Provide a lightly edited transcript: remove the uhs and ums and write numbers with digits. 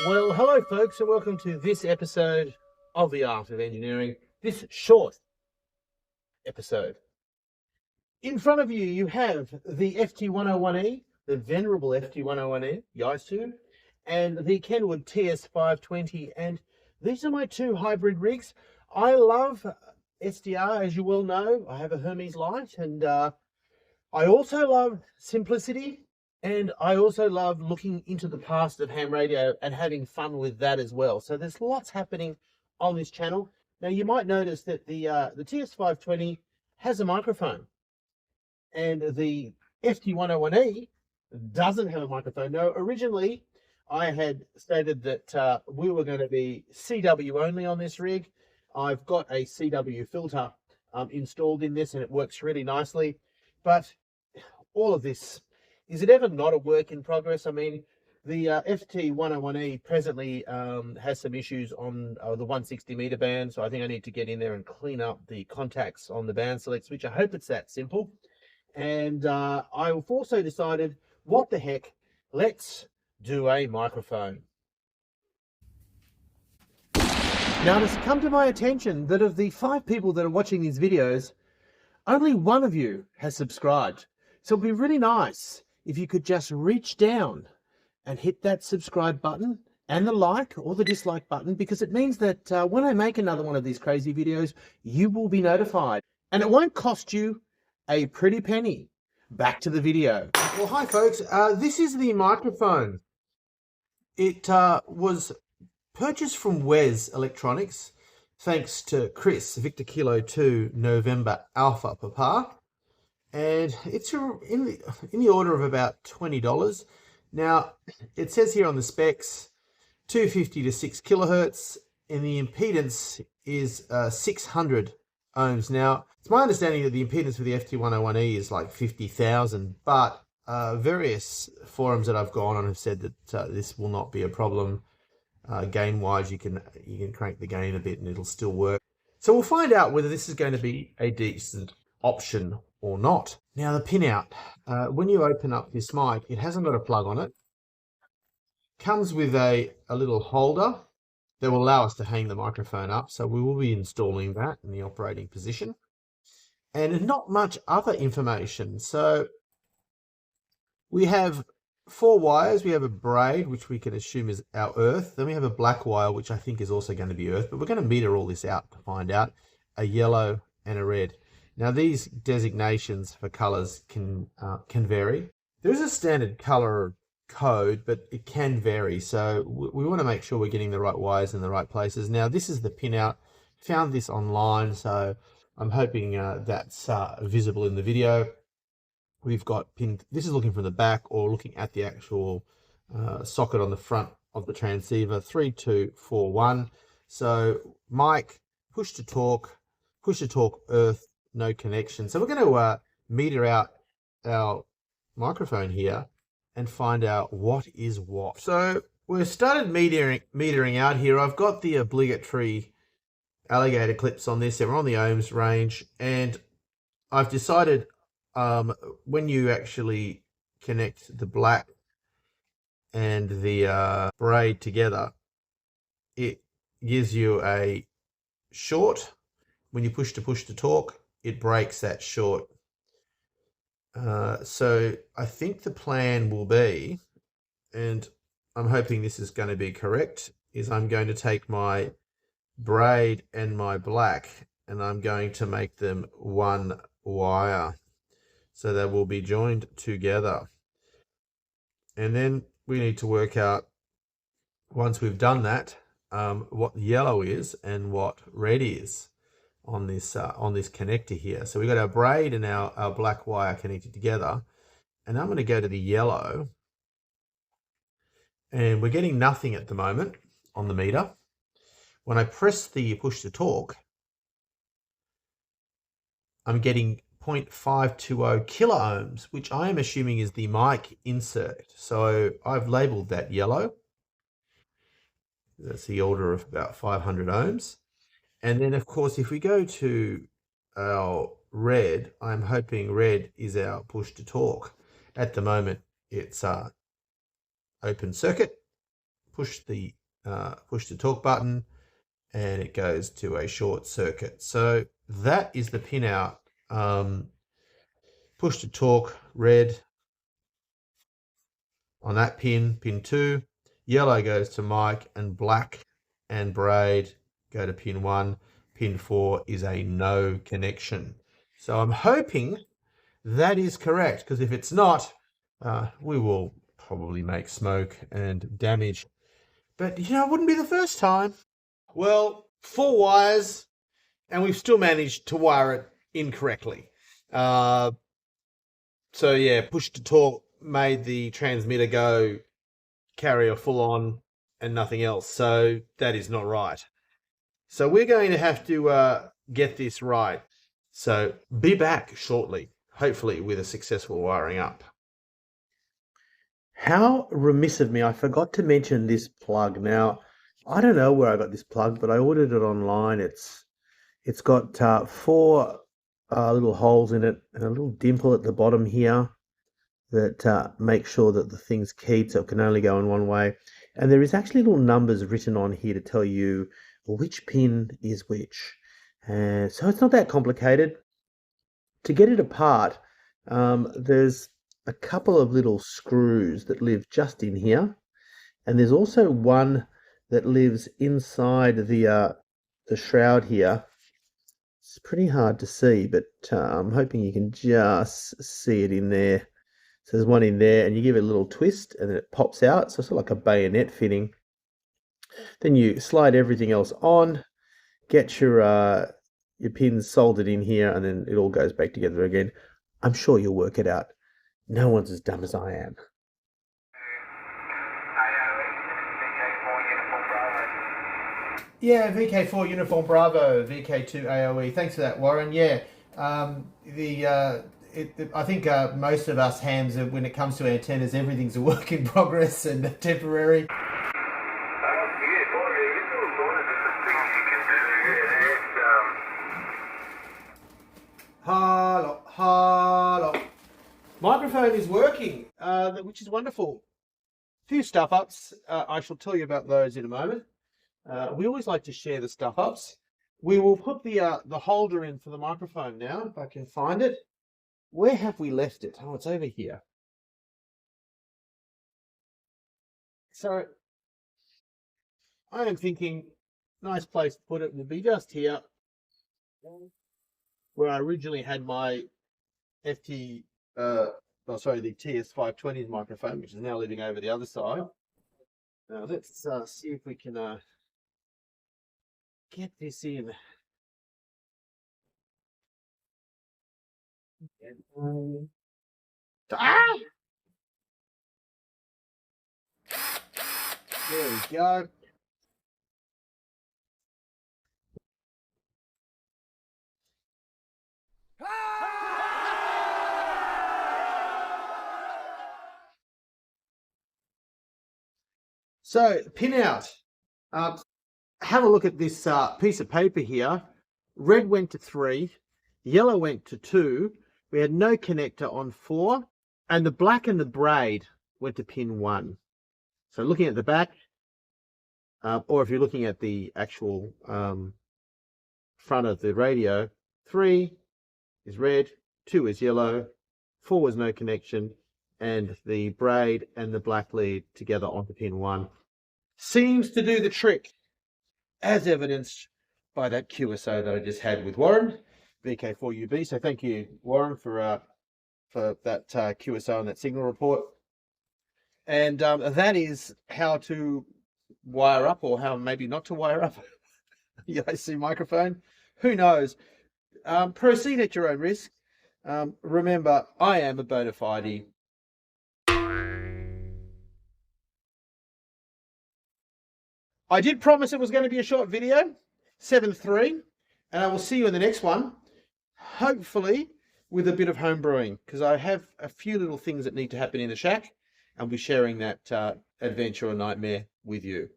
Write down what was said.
Well, hello folks, and welcome to this episode of The Art of Engineering, this short episode. In front of you, you have the FT101E, the venerable FT101E, Yaesu, and the Kenwood TS520, and these are my two hybrid rigs. I love SDR, as you well know. I have a Hermes Light, and I also love simplicity. And I also love looking into the past of ham radio and having fun with that as well. So there's lots happening on this channel. Now you might notice that the TS520 has a microphone, and the FT101E doesn't have a microphone. Now originally I had stated that we were going to be CW only on this rig. I've got a CW filter installed in this, and it works really nicely. But all of this, is it ever not a work in progress? I mean, the FT101E presently has some issues on the 160 meter band, so I think I need to get in there and clean up the contacts on the band selects, which I hope it's that simple. And I've also decided, what the heck, let's do a microphone. Now, it's come to my attention that of the 5 people that are watching these videos, only one of you has subscribed. So it'd be really nice if you could just reach down and hit that subscribe button and the like or the dislike button, because it means that when I make another one of these crazy videos, you will be notified. And it won't cost you a pretty penny. Back to the video. Well, hi folks. This is the microphone. It was purchased from Wes Electronics, thanks to Chris, Victor Kilo 2 November Alpha Papa. And it's in the order of about $20. Now, it says here on the specs, 250 to 6 kilohertz, and the impedance is 600 ohms. Now, it's my understanding that the impedance for the FT101E is like 50,000, but various forums that I've gone on have said that this will not be a problem. Gain-wise, you can crank the gain a bit and it'll still work. So we'll find out whether this is going to be a decent option or not. Now the pinout, when you open up this mic, it hasn't got a plug on it. Comes with a little holder that will allow us to hang the microphone up. So we will be installing that in the operating position. And not much other information. So we have 4 wires. We have a braid, which we can assume is our earth. Then we have a black wire, which I think is also going to be earth, but we're going to meter all this out to find out. A yellow and a red. Now these designations for colors can vary. There is a standard color code, but it can vary. So we want to make sure we're getting the right wires in the right places. Now this is the pinout. Found this online, so I'm hoping that's visible in the video. We've got pin. This is looking from the back or looking at the actual socket on the front of the transceiver. 3241. So mic, push to talk earth. No connection. So we're going to meter out our microphone here and find out what is what. So we've started metering out here. I've got the obligatory alligator clips on this. They're on the ohms range, and I've decided when you actually connect the black and the braid together, it gives you a short. When you push to talk, it breaks that short. So I think the plan will be, and I'm hoping this is going to be correct, is I'm going to take my braid and my black and I'm going to make them one wire. So they will be joined together. And then we need to work out, once we've done that, what yellow is and what red is on this connector here. So we've got our braid and our black wire connected together, and I'm going to go to the yellow, and we're getting nothing at the moment on the meter. When I press the push to talk, I'm getting 0.520 kilo ohms, which I am assuming is the mic insert. So I've labeled that yellow. That's the order of about 500 ohms. And then, of course, if we go to our red, I'm hoping red is our push to talk. At the moment, it's open circuit, push the talk button, and it goes to a short circuit. So that is the pin out. Push to talk, red on that pin, pin 2. Yellow goes to mic, and black and braid go to pin 1. Pin 4 is a no connection. So I'm hoping that is correct, because if it's not, we will probably make smoke and damage. But, you know, it wouldn't be the first time. Well, 4 wires, and we've still managed to wire it incorrectly. So, yeah, push to talk made the transmitter go carrier full on and nothing else. So that is not right. So we're going to have to get this right. So be back shortly, hopefully with a successful wiring up. How remiss of me, I forgot to mention this plug. Now, I don't know where I got this plug, but I ordered it online. It's got 4 little holes in it and a little dimple at the bottom here that make sure that the thing's keyed, so it can only go in one way. And there is actually little numbers written on here to tell you which pin is which. So it's not that complicated. To get it apart, there's a couple of little screws that live just in here, and there's also one that lives inside the shroud here. It's pretty hard to see, but I'm hoping you can just see it in there. So there's one in there, and you give it a little twist and then it pops out. So it's sort of like a bayonet fitting. Then you slide everything else on, get your pins soldered in here, and then it all goes back together again. I'm sure you'll work it out. No one's as dumb as I am. Yeah, VK4 Uniform Bravo, VK2 AOE. Thanks for that, Warren. Yeah, I think most of us hams, when it comes to antennas, everything's a work in progress and temporary. Hello, hello. Microphone is working, which is wonderful. Few stuff ups. I shall tell you about those in a moment. We always like to share the stuff ups. We will put the holder in for the microphone now, if I can find it. Where have we left it? Oh, it's over here. So I am thinking nice place to put it would be just here, where I originally had my the TS520 microphone, which is now living over the other side. Now let's see if we can get this in. Ah! There we go. So, pin out. Have a look at this piece of paper here. Red went to 3, yellow went to 2. We had no connector on 4, and the black and the braid went to pin 1. So looking at the back, or if you're looking at the actual front of the radio, 3 is red, 2 is yellow, 4 was no connection, and the braid and the black lead together onto pin 1. Seems to do the trick, as evidenced by that QSO that I just had with Warren, VK4UB. So thank you, Warren, for that QSO and that signal report. And that is how to wire up, or how maybe not to wire up the Yaesu microphone. Who knows? Proceed at your own risk. Remember, I am a bona fide. I did promise it was going to be a short video, 7.3, and I will see you in the next one, hopefully with a bit of home brewing, because I have a few little things that need to happen in the shack, and I'll be sharing that adventure or nightmare with you.